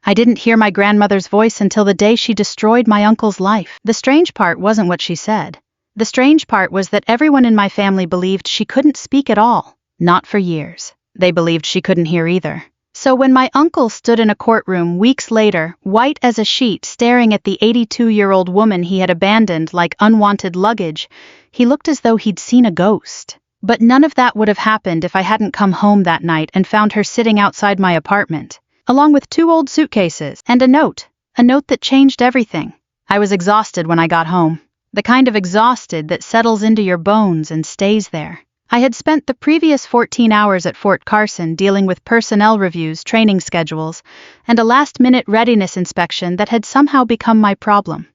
I didn't hear my grandmother's voice until the day she destroyed my uncle's life. The strange part wasn't what she said. The strange part was that everyone in my family believed she couldn't speak at all. Not for years. They believed she couldn't hear either. So when my uncle stood in a courtroom weeks later, white as a sheet, staring at the 82-year-old woman he had abandoned like unwanted luggage, he looked as though he'd seen a ghost. But none of that would have happened if I hadn't come home that night and found her sitting outside my apartment, along with 2 old suitcases and a note that changed everything. I was exhausted when I got home. The kind of exhausted that settles into your bones and stays there. I had spent the previous 14 hours at Fort Carson dealing with personnel reviews, training schedules, and a last-minute readiness inspection that had somehow become my problem.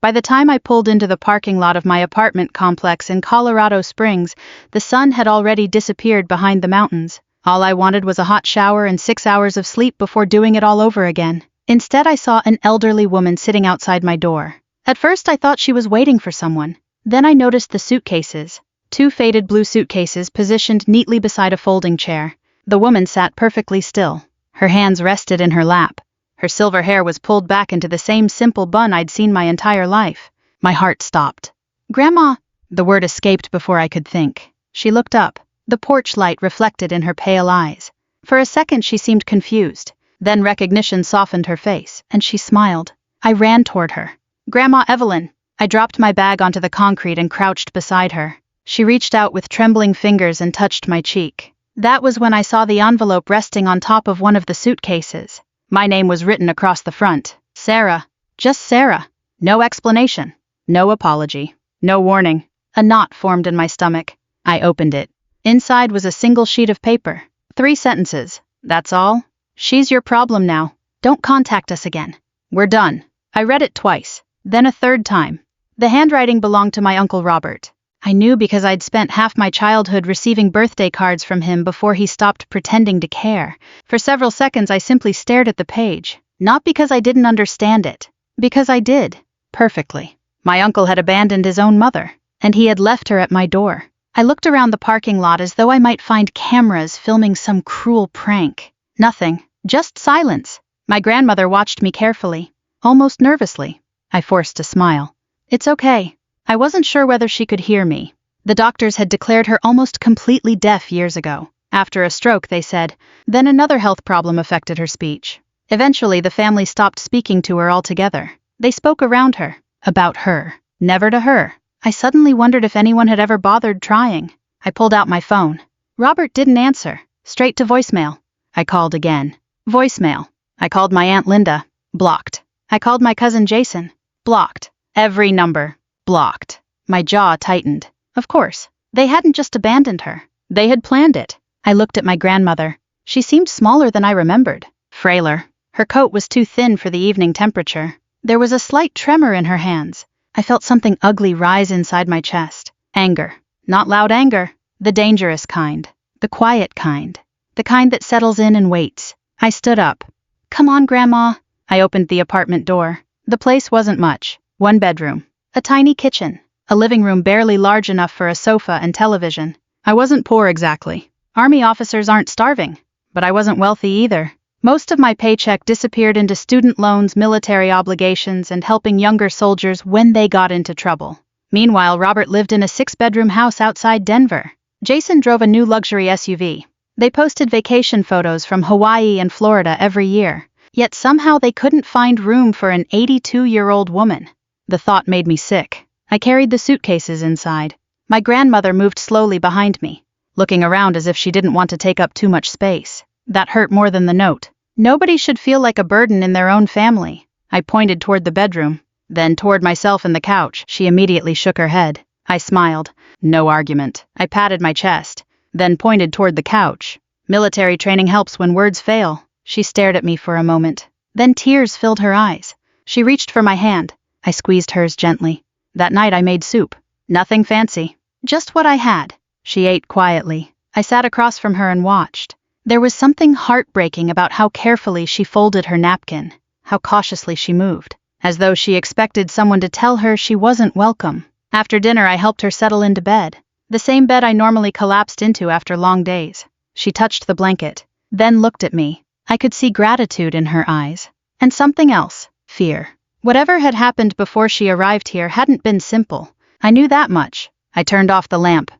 By the time I pulled into the parking lot of my apartment complex in Colorado Springs, the sun had already disappeared behind the mountains. All I wanted was a hot shower and 6 hours of sleep before doing it all over again. Instead, I saw an elderly woman sitting outside my door. At first, I thought she was waiting for someone. Then I noticed the suitcases. 2 faded blue suitcases positioned neatly beside a folding chair. The woman sat perfectly still. Her hands rested in her lap. Her silver hair was pulled back into the same simple bun I'd seen my entire life. My heart stopped. "Grandma!" The word escaped before I could think. She looked up. The porch light reflected in her pale eyes. For a second she seemed confused. Then recognition softened her face, and she smiled. I ran toward her. "Grandma Evelyn!" I dropped my bag onto the concrete and crouched beside her. She reached out with trembling fingers and touched my cheek. That was when I saw the envelope resting on top of one of the suitcases. My name was written across the front. Sarah. Just Sarah. No explanation. No apology. No warning. A knot formed in my stomach. I opened it. Inside was a single sheet of paper. 3 sentences. That's all. "She's your problem now. Don't contact us again. We're done." I read it twice, then a 3rd time. The handwriting belonged to my Uncle Robert. I knew because I'd spent half my childhood receiving birthday cards from him before he stopped pretending to care. For several seconds I simply stared at the page, not because I didn't understand it, because I did, perfectly. My uncle had abandoned his own mother, and he had left her at my door. I looked around the parking lot as though I might find cameras filming some cruel prank. Nothing, just silence. My grandmother watched me carefully, almost nervously. I forced a smile. "It's okay." I wasn't sure whether she could hear me. The doctors had declared her almost completely deaf years ago. After a stroke, they said. Then another health problem affected her speech. Eventually, the family stopped speaking to her altogether. They spoke around her, about her, never to her. I suddenly wondered if anyone had ever bothered trying. I pulled out my phone. Robert didn't answer. Straight to voicemail. I called again. Voicemail. I called my Aunt Linda. Blocked. I called my cousin Jason. Blocked. Every number. Blocked. My jaw tightened. Of course, they hadn't just abandoned her. They had planned it. I looked at my grandmother. She seemed smaller than I remembered. Frailer. Her coat was too thin for the evening temperature. There was a slight tremor in her hands. I felt something ugly rise inside my chest. Anger. Not loud anger. The dangerous kind. The quiet kind. The kind that settles in and waits. I stood up. "Come on, Grandma." I opened the apartment door. The place wasn't much. 1 bedroom. A tiny kitchen. A living room barely large enough for a sofa and television. I wasn't poor exactly. Army officers aren't starving. But I wasn't wealthy either. Most of my paycheck disappeared into student loans, military obligations, and helping younger soldiers when they got into trouble. Meanwhile, Robert lived in a 6-bedroom house outside Denver. Jason drove a new luxury SUV. They posted vacation photos from Hawaii and Florida every year. Yet somehow they couldn't find room for an 82-year-old woman. The thought made me sick. I carried the suitcases inside. My grandmother moved slowly behind me, looking around as if she didn't want to take up too much space. That hurt more than the note. Nobody should feel like a burden in their own family. I pointed toward the bedroom, then toward myself and the couch. She immediately shook her head. I smiled. No argument. I patted my chest, then pointed toward the couch. Military training helps when words fail. She stared at me for a moment. Then tears filled her eyes. She reached for my hand. I squeezed hers gently. That night I made soup. Nothing fancy. Just what I had. She ate quietly. I sat across from her and watched. There was something heartbreaking about how carefully she folded her napkin, how cautiously she moved, as though she expected someone to tell her she wasn't welcome. After dinner I helped her settle into bed, the same bed I normally collapsed into after long days. She touched the blanket, then looked at me. I could see gratitude in her eyes. And something else, fear. Whatever had happened before she arrived here hadn't been simple. I knew that much. I turned off the lamp.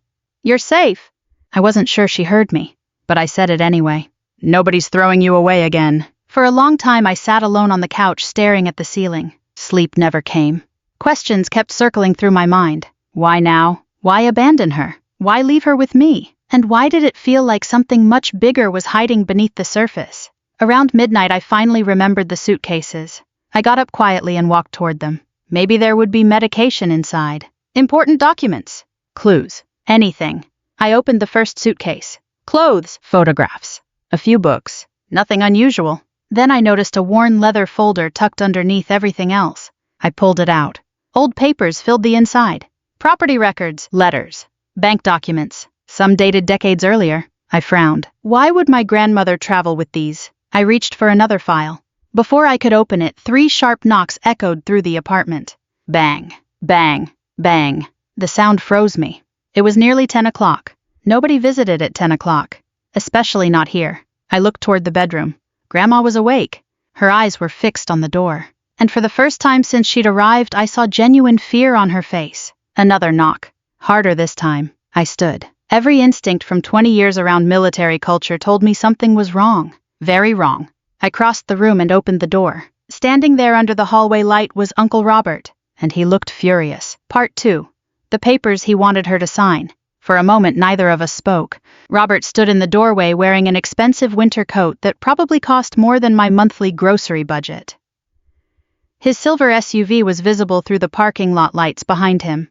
"You're safe." I wasn't sure she heard me, but I said it anyway. "Nobody's throwing you away again." For a long time I sat alone on the couch staring at the ceiling. Sleep never came. Questions kept circling through my mind. Why now? Why abandon her? Why leave her with me? And why did it feel like something much bigger was hiding beneath the surface? Around midnight I finally remembered the suitcases. I got up quietly and walked toward them. Maybe there would be medication inside. Important documents. Clues. Anything. I opened the first suitcase. Clothes. Photographs. A few books. Nothing unusual. Then I noticed a worn leather folder tucked underneath everything else. I pulled it out. Old papers filled the inside. Property records, letters, bank documents, some dated decades earlier. I frowned. Why would my grandmother travel with these? I reached for another file. Before I could open it, 3 sharp knocks echoed through the apartment. Bang, bang, bang. The sound froze me. It was nearly 10 o'clock. Nobody visited at 10 o'clock. Especially not here. I looked toward the bedroom. Grandma was awake. Her eyes were fixed on the door. And for the first time since she'd arrived, I saw genuine fear on her face. Another knock. Harder this time. I stood. Every instinct from 20 years around military culture told me something was wrong. Very wrong. I crossed the room and opened the door. Standing there under the hallway light was Uncle Robert, and he looked furious. Part 2. The papers he wanted her to sign. For a moment neither of us spoke. Robert stood in the doorway wearing an expensive winter coat that probably cost more than my monthly grocery budget. His silver SUV was visible through the parking lot lights behind him.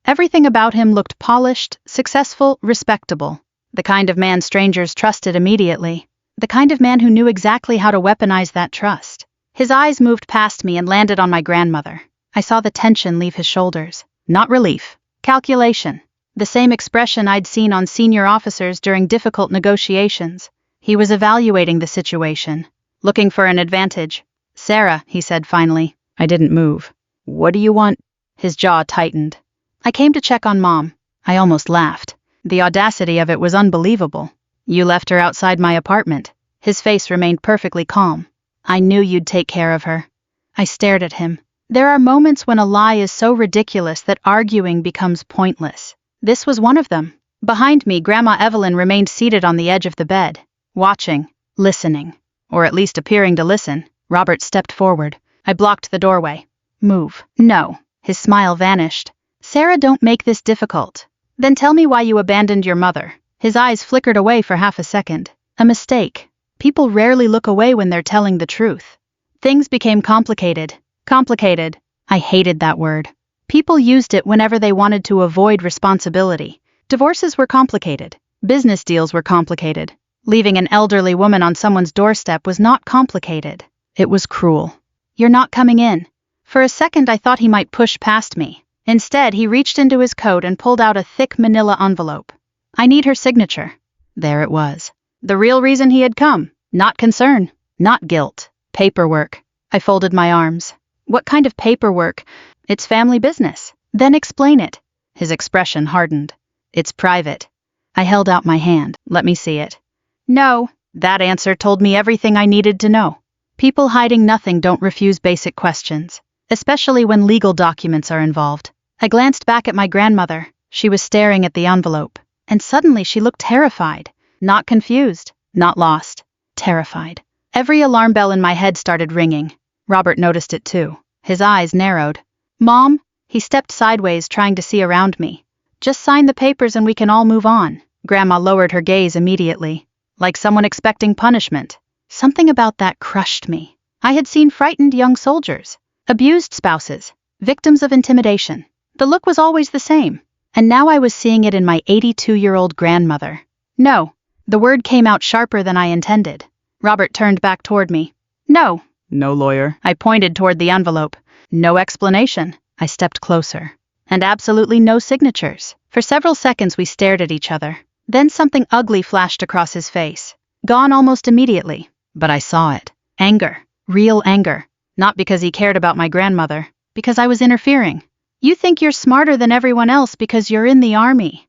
Everything about him looked polished, successful, respectable. The kind of man strangers trusted immediately. The kind of man who knew exactly how to weaponize that trust. His eyes moved past me and landed on my grandmother. I saw the tension leave his shoulders. Not relief. Calculation. The same expression I'd seen on senior officers during difficult negotiations. He was evaluating the situation, looking for an advantage. "Sarah," he said finally. I didn't move. "What do you want?" His jaw tightened. "I came to check on Mom." I almost laughed. The audacity of it was unbelievable. "You left her outside my apartment." His face remained perfectly calm. "I knew you'd take care of her." I stared at him. There are moments when a lie is so ridiculous that arguing becomes pointless. This was one of them. Behind me, Grandma Evelyn remained seated on the edge of the bed, watching, listening, or at least appearing to listen. Robert stepped forward. I blocked the doorway. "Move." "No." His smile vanished. "Sarah, don't make this difficult." "Then tell me why you abandoned your mother." His eyes flickered away for half a second. "A mistake. People rarely look away when they're telling the truth." Things became complicated. Complicated. I hated that word. People used it whenever they wanted to avoid responsibility. Divorces were complicated. Business deals were complicated. Leaving an elderly woman on someone's doorstep was not complicated. It was cruel. "You're not coming in." For a second I thought he might push past me. Instead, he reached into his coat and pulled out a thick manila envelope. "I need her signature." There it was. The real reason he had come. Not concern. Not guilt. Paperwork. I folded my arms. "What kind of paperwork?" "It's family business." "Then explain it." His expression hardened. "It's private." I held out my hand. "Let me see it." "No." That answer told me everything I needed to know. People hiding nothing don't refuse basic questions, especially when legal documents are involved. I glanced back at my grandmother. She was staring at the envelope, and suddenly she looked terrified. Not confused, not lost. Terrified. Every alarm bell in my head started ringing. Robert noticed it too. His eyes narrowed. "Mom?" He stepped sideways, trying to see around me. "Just sign the papers and we can all move on." Grandma lowered her gaze immediately, like someone expecting punishment. Something about that crushed me. I had seen frightened young soldiers, abused spouses, victims of intimidation. The look was always the same, and now I was seeing it in my 82-year-old grandmother. "No." The word came out sharper than I intended. Robert turned back toward me. "No." No lawyer. I pointed toward the envelope. "No explanation." I stepped closer. "And absolutely no signatures." For several seconds we stared at each other. Then something ugly flashed across his face. Gone almost immediately. But I saw it. Anger. Real anger. Not because he cared about my grandmother. Because I was interfering. "You think you're smarter than everyone else because you're in the army."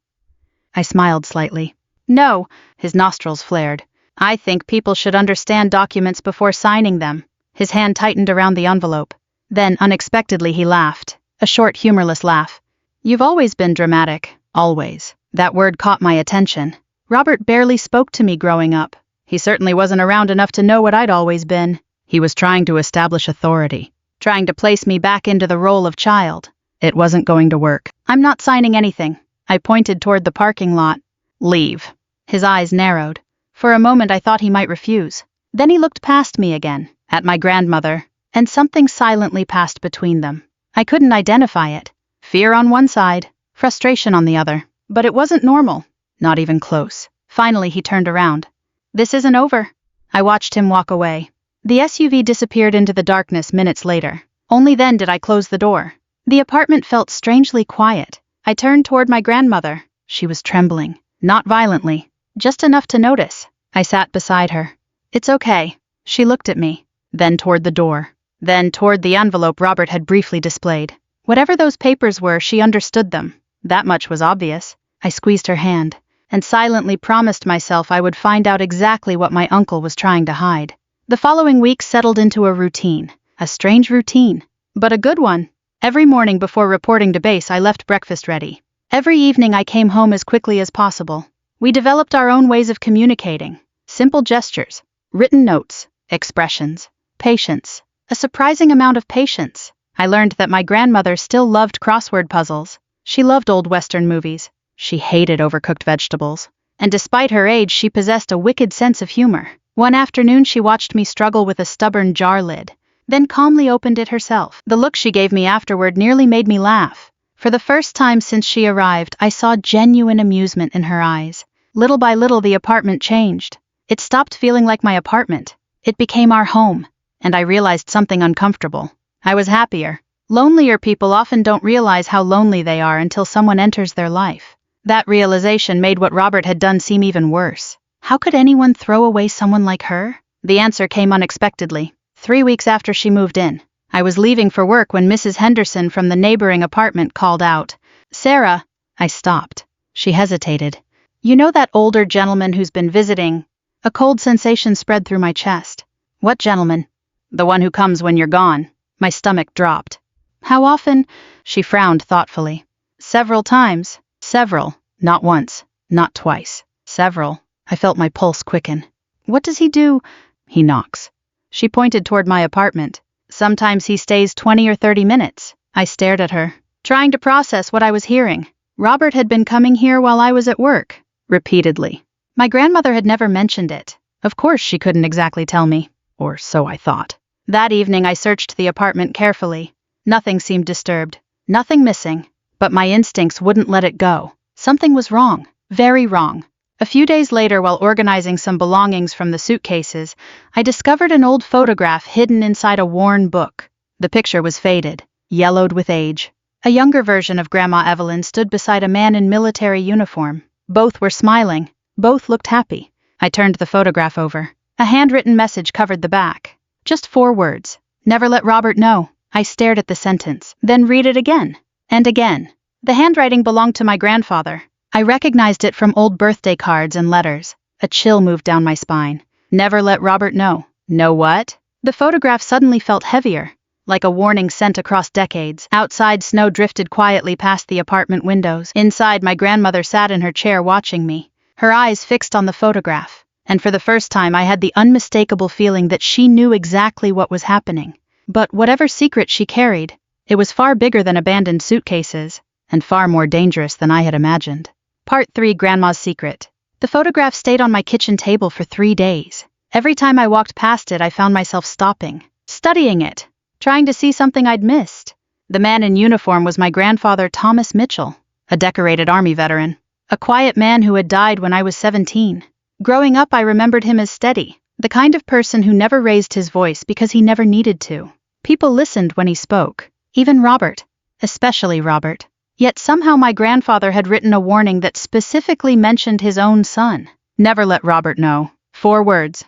I smiled slightly. "No." His nostrils flared. I think people should understand documents before signing them. His hand tightened around the envelope. Then, unexpectedly, he laughed. A short, humorless laugh. You've always been dramatic. Always. That word caught my attention. Robert barely spoke to me growing up. He certainly wasn't around enough to know what I'd always been. He was trying to establish authority. Trying to place me back into the role of child. It wasn't going to work. I'm not signing anything. I pointed toward the parking lot. Leave. His eyes narrowed. For a moment I thought he might refuse. Then he looked past me again, at my grandmother, and something silently passed between them. I couldn't identify it. Fear on one side, frustration on the other. But it wasn't normal. Not even close. Finally he turned around. This isn't over. I watched him walk away. The SUV disappeared into the darkness minutes later. Only then did I close the door. The apartment felt strangely quiet. I turned toward my grandmother. She was trembling. Not violently. Just enough to notice. I sat beside her. It's okay. She looked at me. Then toward the door. Then toward the envelope Robert had briefly displayed. Whatever those papers were, she understood them. That much was obvious. I squeezed her hand, and silently promised myself I would find out exactly what my uncle was trying to hide. The following week settled into a routine. A strange routine. But a good one. Every morning before reporting to base I left breakfast ready. Every evening I came home as quickly as possible. We developed our own ways of communicating. Simple gestures, written notes, expressions, patience. A surprising amount of patience. I learned that my grandmother still loved crossword puzzles. She loved old Western movies. She hated overcooked vegetables. And despite her age, she possessed a wicked sense of humor. One afternoon she watched me struggle with a stubborn jar lid, then calmly opened it herself. The look she gave me afterward nearly made me laugh. For the first time since she arrived, I saw genuine amusement in her eyes. Little by little the apartment changed. It stopped feeling like my apartment. It became our home. And I realized something uncomfortable. I was happier. Lonelier people often don't realize how lonely they are until someone enters their life. That realization made what Robert had done seem even worse. How could anyone throw away someone like her? The answer came unexpectedly. 3 weeks after she moved in. I was leaving for work when Mrs. Henderson from the neighboring apartment called out, "Sarah." I stopped. She hesitated. "You know that older gentleman who's been visiting?" A cold sensation spread through my chest. "What gentleman?" "The one who comes when you're gone." My stomach dropped. "How often?" She frowned thoughtfully. "Several times." "Several. Not once. Not twice. Several." I felt my pulse quicken. "What does he do?" "He knocks." She pointed toward my apartment. "Sometimes he stays 20 or 30 minutes. I stared at her, trying to process what I was hearing. Robert had been coming here while I was at work. Repeatedly. My grandmother had never mentioned it. Of course she couldn't exactly tell me. Or so I thought. That evening I searched the apartment carefully. Nothing seemed disturbed. Nothing missing. But my instincts wouldn't let it go. Something was wrong. Very wrong. A few days later, while organizing some belongings from the suitcases, I discovered an old photograph hidden inside a worn book. The picture was faded, yellowed with age. A younger version of Grandma Evelyn stood beside a man in military uniform. Both were smiling. Both looked happy. I turned the photograph over. A handwritten message covered the back. Just 4 words. "Never let Robert know." I stared at the sentence, then read it again. And again. The handwriting belonged to my grandfather. I recognized it from old birthday cards and letters. A chill moved down my spine. Never let Robert know. Know what? The photograph suddenly felt heavier, like a warning sent across decades. Outside, snow drifted quietly past the apartment windows. Inside, my grandmother sat in her chair watching me, her eyes fixed on the photograph. And for the first time, I had the unmistakable feeling that she knew exactly what was happening. But whatever secret she carried, it was far bigger than abandoned suitcases, and far more dangerous than I had imagined. Part 3: Grandma's Secret. The photograph stayed on my kitchen table for 3 days. Every time I walked past it, I found myself stopping, studying it, trying to see something I'd missed. The man in uniform was my grandfather, Thomas Mitchell, a decorated Army veteran, a quiet man who had died when I was 17. Growing up, I remembered him as steady, the kind of person who never raised his voice because he never needed to. People listened when he spoke, even Robert, especially Robert. Yet somehow my grandfather had written a warning that specifically mentioned his own son. Never let Robert know. 4 words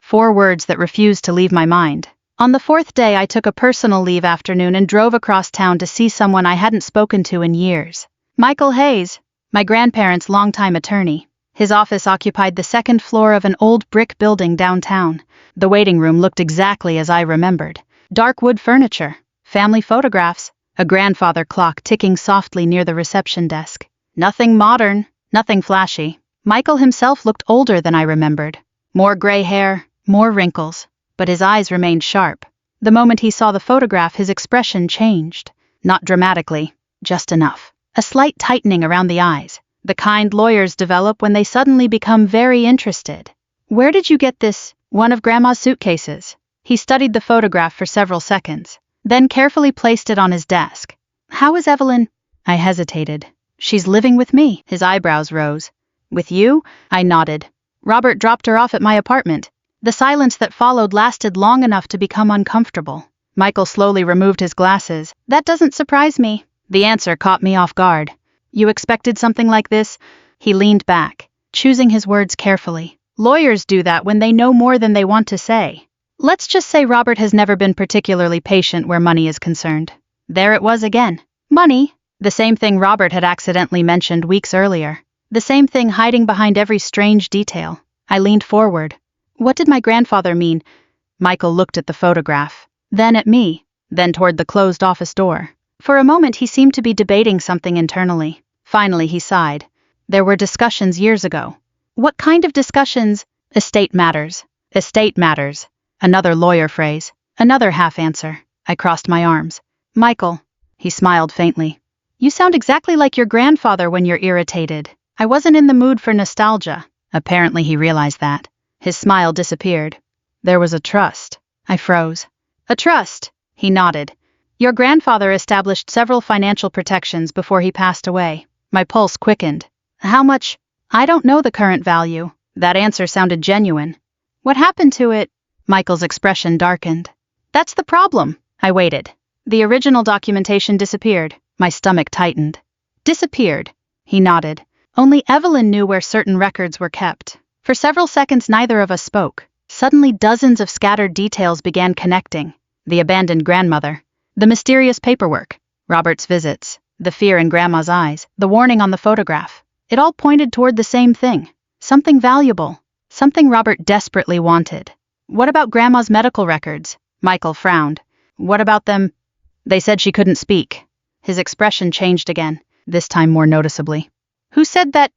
that refused to leave my mind. On the 4th day, I took a personal leave afternoon and drove across town to see someone I hadn't spoken to in years. Michael Hayes, my grandparents' longtime attorney. His office occupied the second floor of an old brick building downtown. The waiting room looked exactly as I remembered. Dark wood furniture, family photographs, a grandfather clock ticking softly near the reception desk. Nothing modern, nothing flashy. Michael himself looked older than I remembered. More gray hair, more wrinkles, but his eyes remained sharp. The moment he saw the photograph, his expression changed. Not dramatically, just enough. A slight tightening around the eyes, the kind lawyers develop when they suddenly become very interested. "Where did you get this?" "One of Grandma's suitcases." He studied the photograph for several seconds, then carefully placed it on his desk. "How is Evelyn?" I hesitated. "She's living with me." His eyebrows rose. "With you?" I nodded. "Robert dropped her off at my apartment." The silence that followed lasted long enough to become uncomfortable. Michael slowly removed his glasses. "That doesn't surprise me." The answer caught me off guard. "You expected something like this?" He leaned back, choosing his words carefully. "Lawyers do that when they know more than they want to say. Let's just say Robert has never been particularly patient where money is concerned." There it was again. Money. The same thing Robert had accidentally mentioned weeks earlier. The same thing hiding behind every strange detail. I leaned forward. "What did my grandfather mean?" Michael looked at the photograph, then at me, then toward the closed office door. For a moment he seemed to be debating something internally. Finally he sighed. "There were discussions years ago." "What kind of discussions?" "Estate matters. Estate matters." Another lawyer phrase. Another half answer. I crossed my arms. "Michael." He smiled faintly. "You sound exactly like your grandfather when you're irritated." I wasn't in the mood for nostalgia. Apparently he realized that. His smile disappeared. "There was a trust." I froze. "A trust?" He nodded. "Your grandfather established several financial protections before he passed away." My pulse quickened. "How much?" "I don't know the current value." That answer sounded genuine. "What happened to it?" Michael's expression darkened. "That's the problem." I waited. "The original documentation disappeared." My stomach tightened. "Disappeared." He nodded. "Only Evelyn knew where certain records were kept." For several seconds neither of us spoke. Suddenly dozens of scattered details began connecting. The abandoned grandmother. The mysterious paperwork. Robert's visits. The fear in Grandma's eyes. The warning on the photograph. It all pointed toward the same thing. Something valuable. Something Robert desperately wanted. "What about Grandma's medical records?" Michael frowned. "What about them?" "They said she couldn't speak." His expression changed again, this time more noticeably. "Who said that?"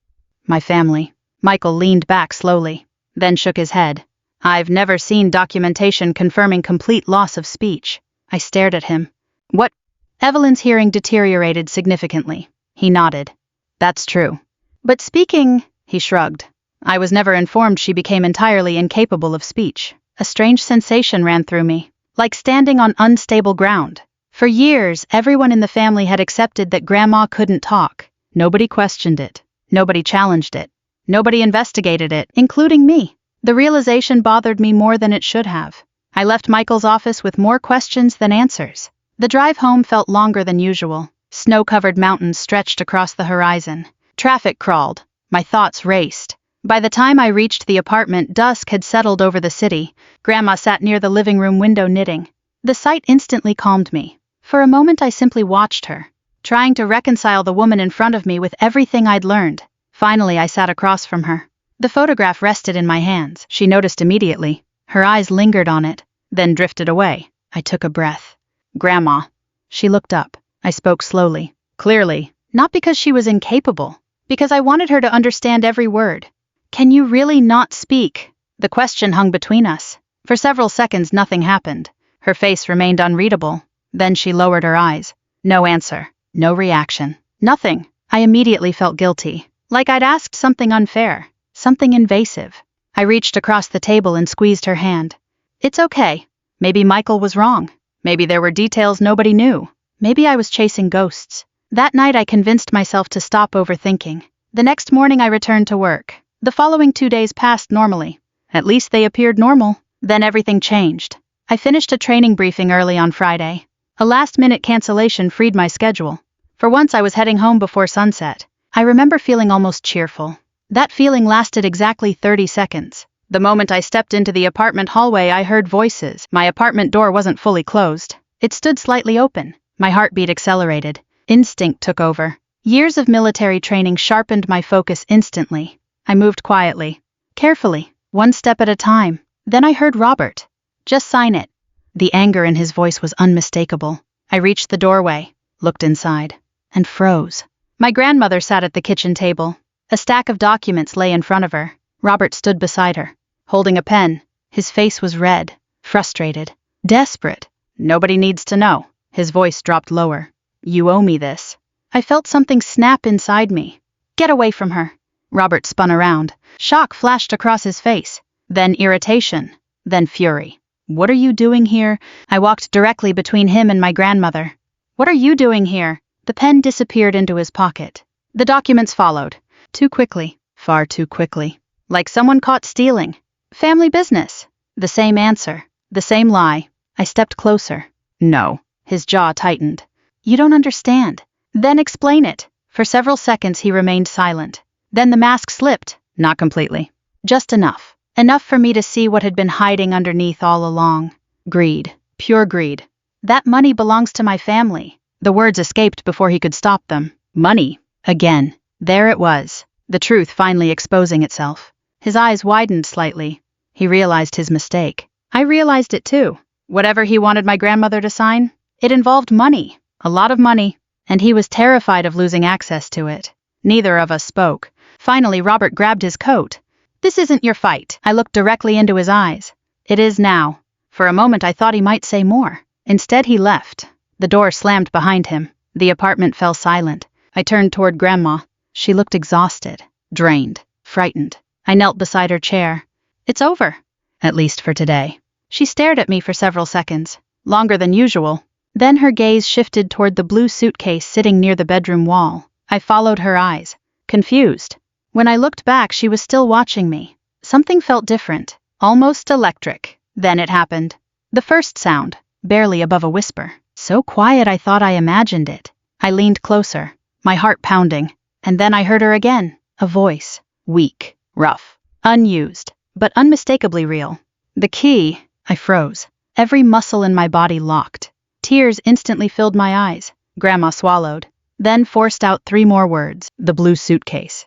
"My family." Michael leaned back slowly, then shook his head. "I've never seen documentation confirming complete loss of speech." I stared at him. "What?" "Evelyn's hearing deteriorated significantly." He nodded. "That's true." "But speaking," he shrugged. "I was never informed she became entirely incapable of speech." A strange sensation ran through me, like standing on unstable ground. For years, everyone in the family had accepted that Grandma couldn't talk. Nobody questioned it. Nobody challenged it. Nobody investigated it, including me. The realization bothered me more than it should have. I left Michael's office with more questions than answers. The drive home felt longer than usual. Snow-covered mountains stretched across the horizon. Traffic crawled. My thoughts raced. By the time I reached the apartment, dusk had settled over the city. Grandma sat near the living room window knitting. The sight instantly calmed me. For a moment I simply watched her, trying to reconcile the woman in front of me with everything I'd learned. Finally I sat across from her. The photograph rested in my hands. She noticed immediately. Her eyes lingered on it, then drifted away. I took a breath. "Grandma." She looked up. I spoke slowly, clearly, not because she was incapable, because I wanted her to understand every word. "Can you really not speak?" The question hung between us. For several seconds nothing happened. Her face remained unreadable. Then she lowered her eyes. No answer. No reaction. Nothing. I immediately felt guilty. Like I'd asked something unfair. Something invasive. I reached across the table and squeezed her hand. "It's okay. Maybe Michael was wrong. Maybe there were details nobody knew. Maybe I was chasing ghosts." That night I convinced myself to stop overthinking. The next morning I returned to work. The following 2 days passed normally. At least they appeared normal. Then everything changed. I finished a training briefing early on Friday. A last-minute cancellation freed my schedule. For once I was heading home before sunset. I remember feeling almost cheerful. That feeling lasted exactly 30 seconds. The moment I stepped into the apartment hallway I heard voices. My apartment door wasn't fully closed. It stood slightly open. My heartbeat accelerated. Instinct took over. Years of military training sharpened my focus instantly. I moved quietly, carefully, one step at a time. Then I heard Robert. Just sign it. The anger in his voice was unmistakable. I reached the doorway, looked inside, and froze. My grandmother sat at the kitchen table. A stack of documents lay in front of her. Robert stood beside her, holding a pen. His face was red, frustrated, desperate. Nobody needs to know. His voice dropped lower. You owe me this. I felt something snap inside me. Get away from her. Robert spun around. Shock flashed across his face. Then irritation. Then fury. What are you doing here? I walked directly between him and my grandmother. What are you doing here? The pen disappeared into his pocket. The documents followed. Too quickly. Far too quickly. Like someone caught stealing. Family business. The same answer. The same lie. I stepped closer. No. His jaw tightened. You don't understand. Then explain it. For several seconds he remained silent. Then the mask slipped. Not completely. Just enough. Enough for me to see what had been hiding underneath all along. Greed. Pure greed. That money belongs to my family. The words escaped before he could stop them. Money. Again. There it was. The truth finally exposing itself. His eyes widened slightly. He realized his mistake. I realized it too. Whatever he wanted my grandmother to sign, it involved money. A lot of money. And he was terrified of losing access to it. Neither of us spoke. Finally, Robert grabbed his coat. This isn't your fight. I looked directly into his eyes. It is now. For a moment I thought he might say more. Instead he left. The door slammed behind him. The apartment fell silent. I turned toward Grandma. She looked exhausted, drained, frightened. I knelt beside her chair. It's over. At least for today. She stared at me for several seconds. Longer than usual. Then her gaze shifted toward the blue suitcase sitting near the bedroom wall. I followed her eyes. Confused. When I looked back, she was still watching me. Something felt different. Almost electric. Then it happened. The first sound. Barely above a whisper. So quiet I thought I imagined it. I leaned closer. My heart pounding. And then I heard her again. A voice. Weak. Rough. Unused. But unmistakably real. The key. I froze. Every muscle in my body locked. Tears instantly filled my eyes. Grandma swallowed. Then forced out 3 more words. The blue suitcase.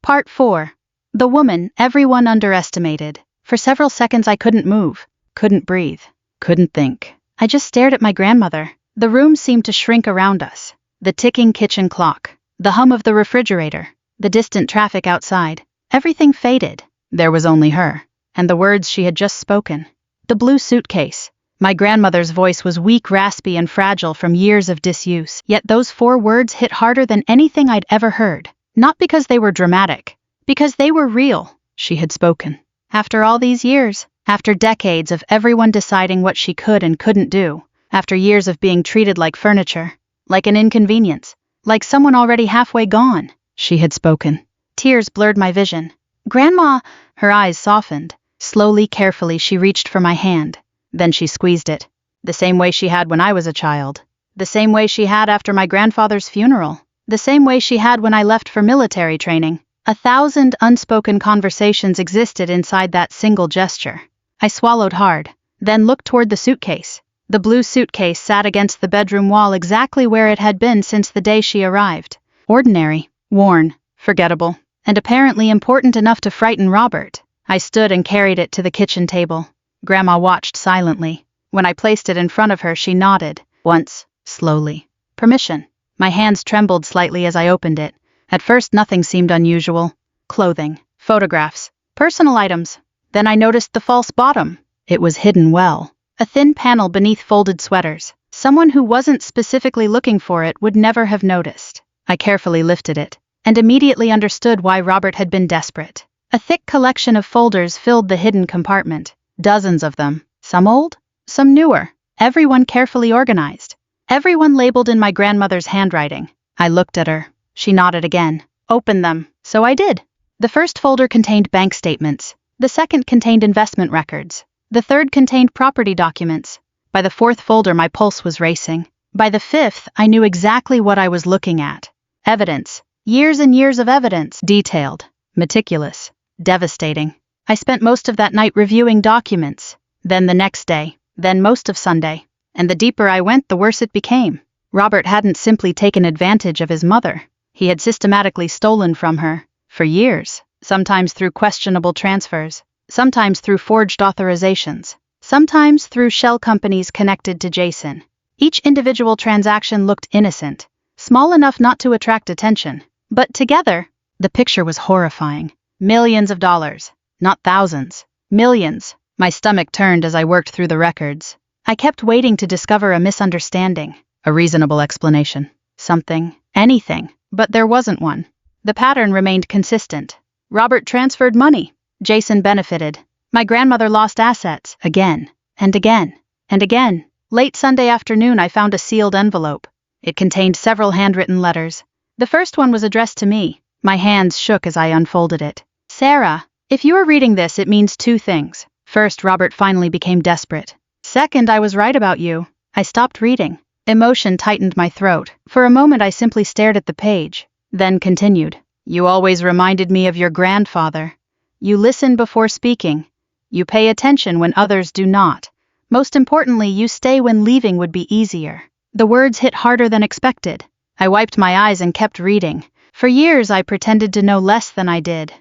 Part 4. The woman everyone underestimated. For several seconds I couldn't move. Couldn't breathe. Couldn't think. I just stared at my grandmother. The room seemed to shrink around us. The ticking kitchen clock. The hum of the refrigerator. The distant traffic outside. Everything faded. There was only her. And the words she had just spoken. The blue suitcase. My grandmother's voice was weak, raspy, and fragile from years of disuse. Yet those 4 words hit harder than anything I'd ever heard. Not because they were dramatic. Because they were real. She had spoken. After all these years. After decades of everyone deciding what she could and couldn't do. After years of being treated like furniture. Like an inconvenience. Like someone already halfway gone. She had spoken. Tears blurred my vision. Grandma! Her eyes softened. Slowly, carefully, she reached for my hand. Then she squeezed it. The same way she had when I was a child. The same way she had after my grandfather's funeral. The same way she had when I left for military training. 1,000 unspoken conversations existed inside that single gesture. I swallowed hard, then looked toward the suitcase. The blue suitcase sat against the bedroom wall exactly where it had been since the day she arrived. Ordinary, worn, forgettable, and apparently important enough to frighten Robert. I stood and carried it to the kitchen table. Grandma watched silently. When I placed it in front of her, she nodded. Once, slowly. Permission. My hands trembled slightly as I opened it. At first nothing seemed unusual. Clothing, photographs, personal items. Then I noticed the false bottom. It was hidden well. A thin panel beneath folded sweaters. Someone who wasn't specifically looking for it would never have noticed. I carefully lifted it, and immediately understood why Robert had been desperate. A thick collection of folders filled the hidden compartment. Dozens of them. Some old, some newer. Everyone carefully organized. Everyone labeled in my grandmother's handwriting. I looked at her. She nodded again. Open them. So I did. The first folder contained bank statements. The second contained investment records. The third contained property documents. By the 4th folder, my pulse was racing. By the 5th, I knew exactly what I was looking at. Evidence. Years and years of evidence. Detailed. Meticulous. Devastating. I spent most of that night reviewing documents. Then the next day. Then most of Sunday. And the deeper I went, the worse it became. Robert hadn't simply taken advantage of his mother. He had systematically stolen from her. For years. sometimes through questionable transfers, sometimes through forged authorizations, sometimes through shell companies connected to Jason. Each individual transaction looked innocent, small enough not to attract attention, but together, the picture was horrifying. Millions of dollars, not thousands, millions. My stomach turned as I worked through the records. I kept waiting to discover a misunderstanding, a reasonable explanation, something, anything, but there wasn't one. The pattern remained consistent. Robert transferred money. Jason benefited. My grandmother lost assets, again, and again, and again. Late Sunday afternoon I found a sealed envelope. It contained several handwritten letters. The first one was addressed to me. My hands shook as I unfolded it. Sarah, if you are reading this, it means two things. First, Robert finally became desperate. Second, I was right about you. I stopped reading. Emotion tightened my throat. For a moment I simply stared at the page, then continued. You always reminded me of your grandfather. You listen before speaking. You pay attention when others do not. Most importantly, you stay when leaving would be easier. The words hit harder than expected. I wiped my eyes and kept reading. For years I pretended to know less than I did.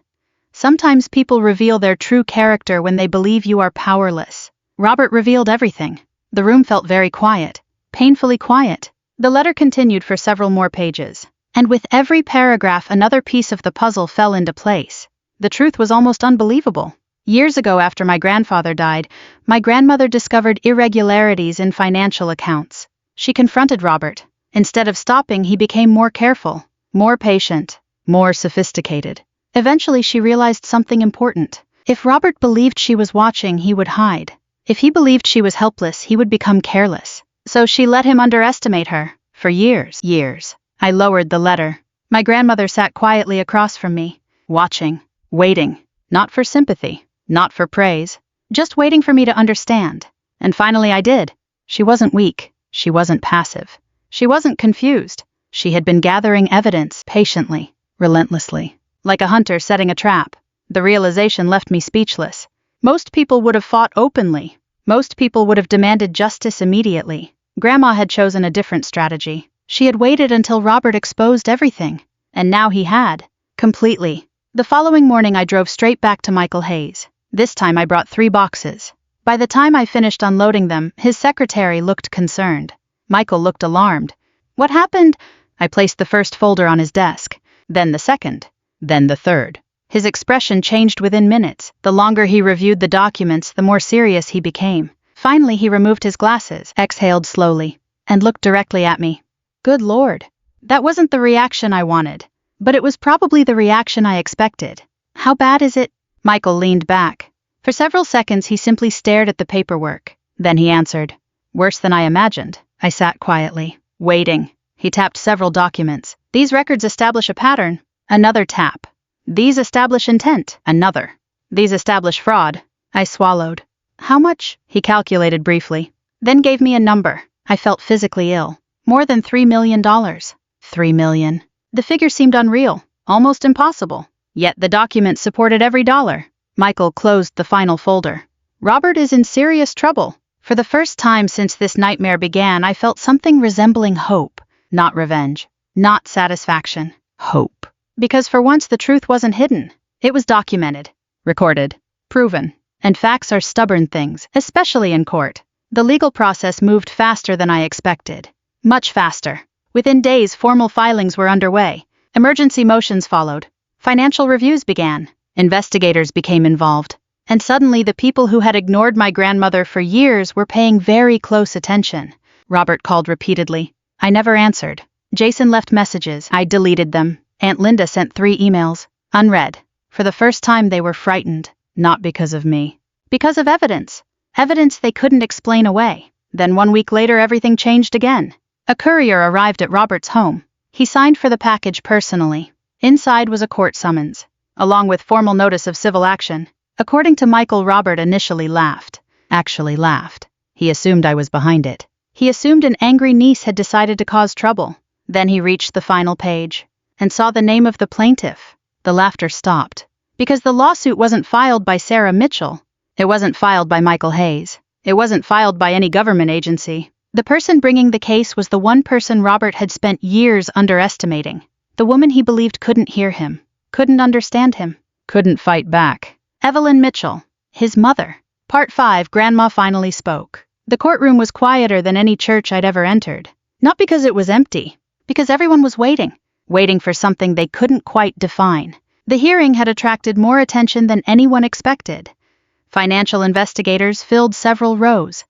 Sometimes people reveal their true character when they believe you are powerless. Robert revealed everything. The room felt very quiet, painfully quiet. The letter continued for several more pages, and with every paragraph another piece of the puzzle fell into place. The truth was almost unbelievable. Years ago, after my grandfather died, my grandmother discovered irregularities in financial accounts. She confronted Robert. Instead of stopping, he became more careful, more patient, more sophisticated. Eventually she realized something important. If Robert believed she was watching, he would hide. If he believed she was helpless, he would become careless. So she let him underestimate her. For years. I lowered the letter. My grandmother sat quietly across from me, watching, waiting, not for sympathy, not for praise, just waiting for me to understand. And finally I did. She wasn't weak. She wasn't passive. She wasn't confused. She had been gathering evidence patiently, relentlessly. Like a hunter setting a trap. The realization left me speechless. Most people would have fought openly. Most people would have demanded justice immediately. Grandma had chosen a different strategy. She had waited until Robert exposed everything. And now he had. Completely. The following morning I drove straight back to Michael Hayes. This time I brought 3 boxes. By the time I finished unloading them, his secretary looked concerned. Michael looked alarmed. What happened? I placed the first folder on his desk. Then the second. Then the third. His expression changed within minutes. The longer he reviewed the documents, the more serious he became. Finally, he removed his glasses, exhaled slowly, and looked directly at me. Good Lord. That wasn't the reaction I wanted. But it was probably the reaction I expected. How bad is it? Michael leaned back. For several seconds, he simply stared at the paperwork. Then he answered. Worse than I imagined. I sat quietly, waiting. He tapped several documents. These records establish a pattern. Another tap. These establish intent. Another. These establish fraud. I swallowed. How much? He calculated briefly. Then gave me a number. I felt physically ill. More than $3 million. $3 million. The figure seemed unreal, almost impossible. Yet the documents supported every dollar. Michael closed the final folder. Robert is in serious trouble. For the first time since this nightmare began, I felt something resembling hope. Not revenge. Not satisfaction. Hope. Because for once the truth wasn't hidden. It was documented, recorded, proven. And facts are stubborn things, especially in court. The legal process moved faster than I expected. Much faster. Within days, formal filings were underway. Emergency motions followed. Financial reviews began. Investigators became involved. And suddenly the people who had ignored my grandmother for years were paying very close attention. Robert called repeatedly. I never answered. Jason left messages. I deleted them. Aunt Linda sent 3 emails. Unread. For the first time they were frightened. Not because of me. Because of evidence. Evidence they couldn't explain away. Then 1 week later everything changed again. A courier arrived at Robert's home. He signed for the package personally. Inside was a court summons, along with formal notice of civil action. According to Michael, Robert initially laughed. Actually laughed. He assumed I was behind it. He assumed an angry niece had decided to cause trouble. Then he reached the final page and saw the name of the plaintiff. The laughter stopped. Because the lawsuit wasn't filed by Sarah Mitchell. It wasn't filed by Michael Hayes. It wasn't filed by any government agency. The person bringing the case was the one person Robert had spent years underestimating. The woman he believed couldn't hear him, couldn't understand him. couldn't fight back. Evelyn Mitchell, his mother. Part 5. Grandma finally spoke. The courtroom was quieter than any church I'd ever entered. Not because it was empty, because everyone was waiting for something they couldn't quite define. The hearing had attracted more attention than anyone expected. Financial investigators filled several rows.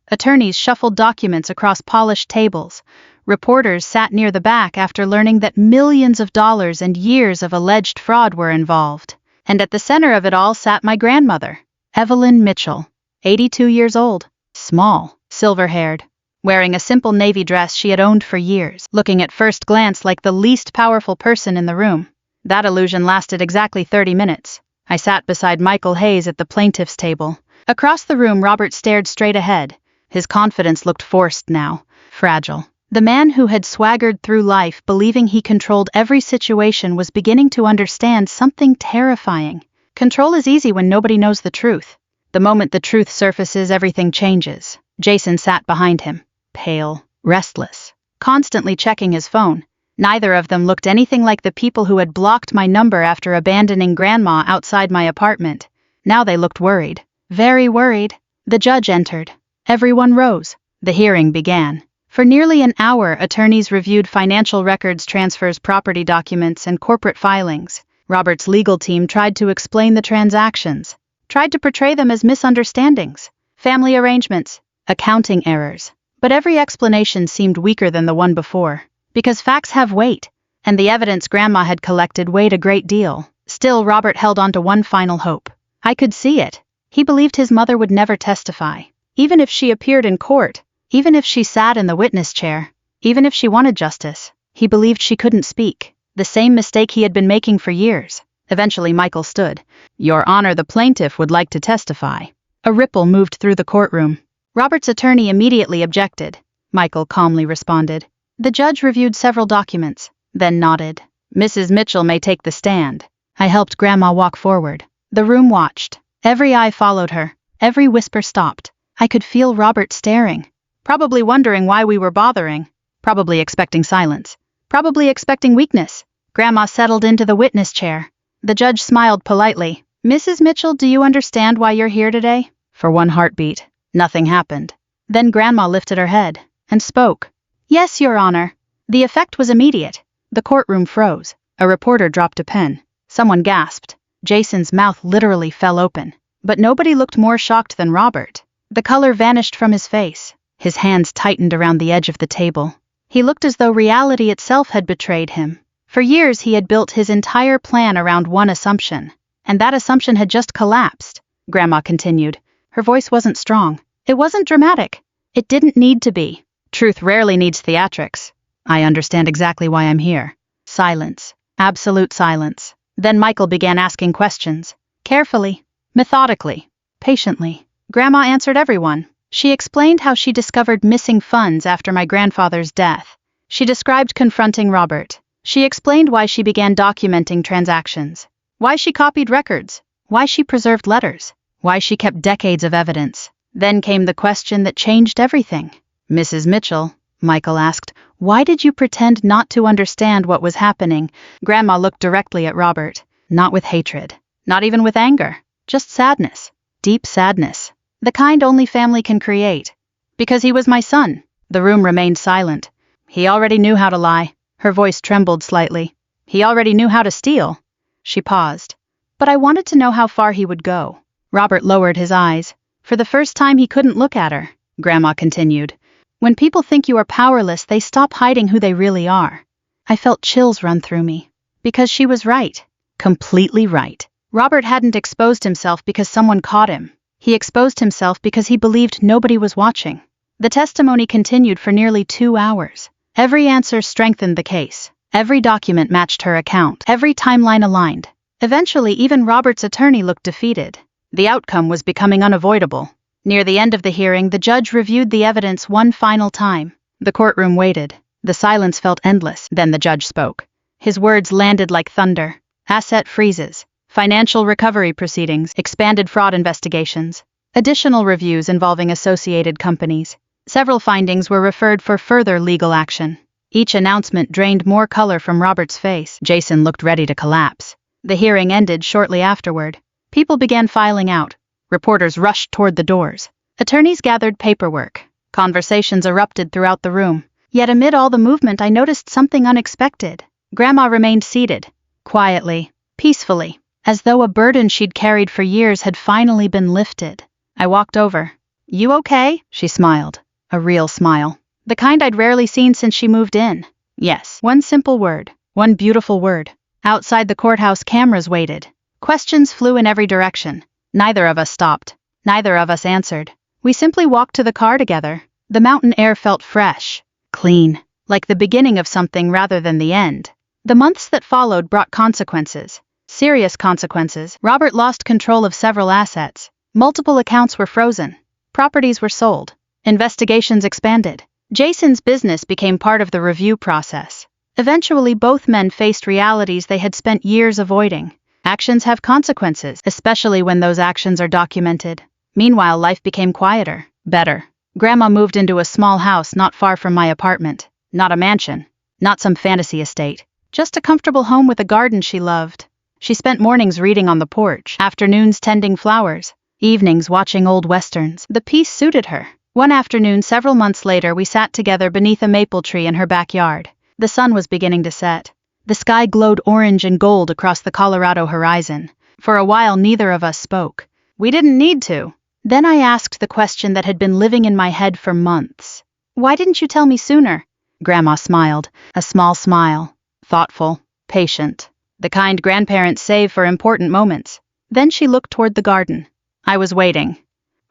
Attorneys shuffled documents across polished tables. Reporters sat near the back after learning that millions of dollars and years of alleged fraud were involved. And at the center of it all sat my grandmother, Evelyn Mitchell, 82 years old, small, silver-haired, wearing a simple navy dress she had owned for years, looking at first glance like the least powerful person in the room. That illusion lasted exactly 30 minutes. I sat beside Michael Hayes at the plaintiff's table. Across the room, Robert stared straight ahead. His confidence looked forced now, fragile. The man who had swaggered through life believing he controlled every situation was beginning to understand something terrifying. Control is easy when nobody knows the truth. The moment the truth surfaces, everything changes. Jason sat behind him, pale, restless, constantly checking his phone. Neither of them looked anything like the people who had blocked my number after abandoning Grandma outside my apartment. Now they looked worried, very worried. The judge entered. Everyone rose. The hearing began. For nearly an hour, attorneys reviewed financial records, transfers, property documents, and corporate filings. Robert's legal team tried to explain the transactions, tried to portray them as misunderstandings, family arrangements, accounting errors. But every explanation seemed weaker than the one before, because facts have weight, and the evidence Grandma had collected weighed a great deal. Still, Robert held on to one final hope. I could see it. He believed his mother would never testify, even if she appeared in court. Even if she sat in the witness chair, even if she wanted justice, he believed she couldn't speak. The same mistake he had been making for years. Eventually, Michael stood. Your Honor, the plaintiff would like to testify. A ripple moved through the courtroom. Robert's attorney immediately objected. Michael calmly responded. The judge reviewed several documents, then nodded. Mrs. Mitchell may take the stand. I helped Grandma walk forward. The room watched. Every eye followed her. Every whisper stopped. I could feel Robert staring. Probably wondering why we were bothering. Probably expecting silence. Probably expecting weakness. Grandma settled into the witness chair. The judge smiled politely. Mrs. Mitchell, do you understand why you're here today? For one heartbeat, nothing happened. Then Grandma lifted her head and spoke. Yes, Your Honor. The effect was immediate. The courtroom froze. A reporter dropped a pen. Someone gasped. Jason's mouth literally fell open. But nobody looked more shocked than Robert. The color vanished from his face. His hands tightened around the edge of the table. He looked as though reality itself had betrayed him. For years he had built his entire plan around one assumption, and that assumption had just collapsed. Grandma continued. Her voice wasn't strong. It wasn't dramatic. It didn't need to be. Truth rarely needs theatrics. I understand exactly why I'm here. Silence. Absolute silence. Then Michael began asking questions. Carefully, methodically, patiently. Grandma answered everyone. She explained how she discovered missing funds after my grandfather's death. She described confronting Robert. She explained why she began documenting transactions, why she copied records, why she preserved letters, why she kept decades of evidence. Then came the question that changed everything. Mrs. Mitchell, Michael asked, why did you pretend not to understand what was happening? Grandma looked directly at Robert, not with hatred, not even with anger, just sadness, deep sadness. The kind only family can create. Because he was my son. The room remained silent. He already knew how to lie. Her voice trembled slightly. He already knew how to steal. She paused. But I wanted to know how far he would go. Robert lowered his eyes. For the first time he couldn't look at her. Grandma continued. When people think you are powerless, they stop hiding who they really are. I felt chills run through me. Because she was right. Completely right. Robert hadn't exposed himself because someone caught him. He exposed himself because he believed nobody was watching. The testimony continued for nearly 2 hours. Every answer strengthened the case. Every document matched her account. Every timeline aligned. Eventually, even Robert's attorney looked defeated. The outcome was becoming unavoidable. Near the end of the hearing, the judge reviewed the evidence one final time. The courtroom waited. The silence felt endless. Then the judge spoke. His words landed like thunder. Asset freezes. Financial recovery proceedings, expanded fraud investigations, additional reviews involving associated companies. Several findings were referred for further legal action. Each announcement drained more color from Robert's face. Jason looked ready to collapse. The hearing ended shortly afterward. People began filing out. Reporters rushed toward the doors. Attorneys gathered paperwork. Conversations erupted throughout the room. Yet amid all the movement, I noticed something unexpected. Grandma remained seated, quietly, peacefully, as though a burden she'd carried for years had finally been lifted. I walked over. "You okay?" she smiled. A real smile. The kind I'd rarely seen since she moved in. Yes. One simple word. One beautiful word. Outside the courthouse, cameras waited. Questions flew in every direction. Neither of us stopped. Neither of us answered. We simply walked to the car together. The mountain air felt fresh, clean, like the beginning of something rather than the end. The months that followed brought consequences. Serious consequences. Robert lost control of several assets. Multiple accounts were frozen. Properties were sold. Investigations expanded. Jason's business became part of the review process. Eventually, both men faced realities they had spent years avoiding. Actions have consequences, especially when those actions are documented. Meanwhile, life became quieter, better. Grandma moved into a small house not far from my apartment. Not a mansion, not some fantasy estate. Just a comfortable home with a garden she loved. She spent mornings reading on the porch, afternoons tending flowers, evenings watching old westerns. The peace suited her. One afternoon, several months later, we sat together beneath a maple tree in her backyard. The sun was beginning to set. The sky glowed orange and gold across the Colorado horizon. For a while, neither of us spoke. We didn't need to. Then I asked the question that had been living in my head for months. "Why didn't you tell me sooner?" Grandma smiled, a small smile. Thoughtful, patient. The kind grandparents save for important moments. Then she looked toward the garden. "I was waiting."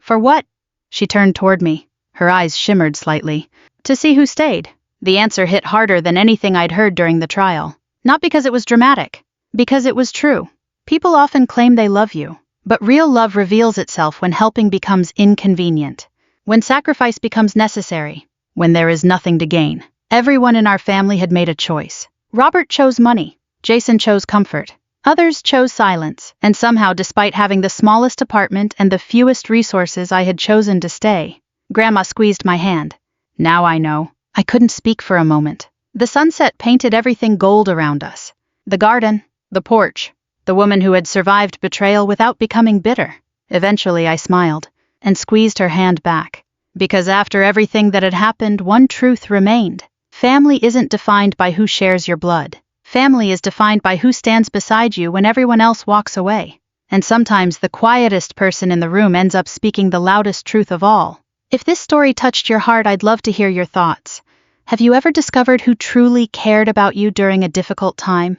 "For what?" She turned toward me. Her eyes shimmered slightly. "To see who stayed." The answer hit harder than anything I'd heard during the trial. Not because it was dramatic. Because it was true. People often claim they love you. But real love reveals itself when helping becomes inconvenient. When sacrifice becomes necessary. When there is nothing to gain. Everyone in our family had made a choice. Robert chose money. Jason chose comfort. Others chose silence, and somehow, despite having the smallest apartment and the fewest resources, I had chosen to stay. Grandma squeezed my hand. "Now I know." I couldn't speak for a moment. The sunset painted everything gold around us. The garden, the porch, the woman who had survived betrayal without becoming bitter. Eventually I smiled, and squeezed her hand back. Because after everything that had happened, one truth remained. Family isn't defined by who shares your blood. Family is defined by who stands beside you when everyone else walks away. And sometimes the quietest person in the room ends up speaking the loudest truth of all. If this story touched your heart, I'd love to hear your thoughts. Have you ever discovered who truly cared about you during a difficult time?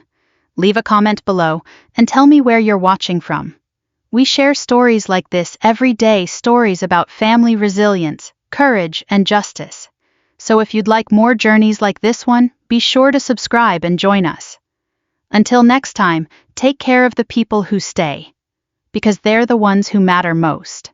Leave a comment below and tell me where you're watching from. We share stories like this every day, stories about family resilience, courage, and justice. So if you'd like more journeys like this one, be sure to subscribe and join us. Until next time, take care of the people who stay, because they're the ones who matter most.